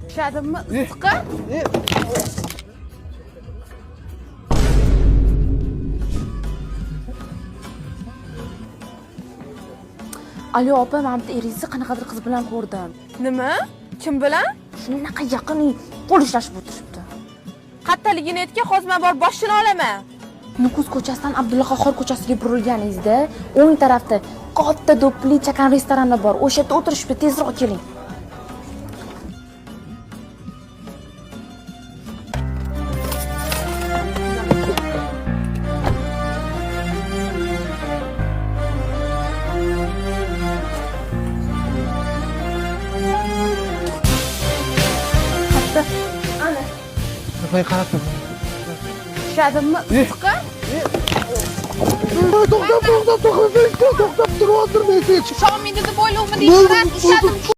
Tushadimmi? Issiqqa? Alo opa, men bitta eringizni qanaqadir qiz bilan ko'rdim. Nima? Kim bilan? Shunaqa yaqin qo'l ushlashib o'tiribdi. Qattaligini aytgan, hozir men borib boshini olaman. Nukus ko'chasidan Abdulla Qahhor ko'chasiga burilganingizda, o'ng tarafda katta do'ppili chakan restorani bor. O'sha yerda o'tirishibdi, tezroq keling. Kafayı kararttım. Tushadimmi? Issiqqa? To'xtab, to'xtab, to'xtab, to'xtab, turib o'tirmaysiz. Shomingni deb o'ylovmi deysiz? Ishladim.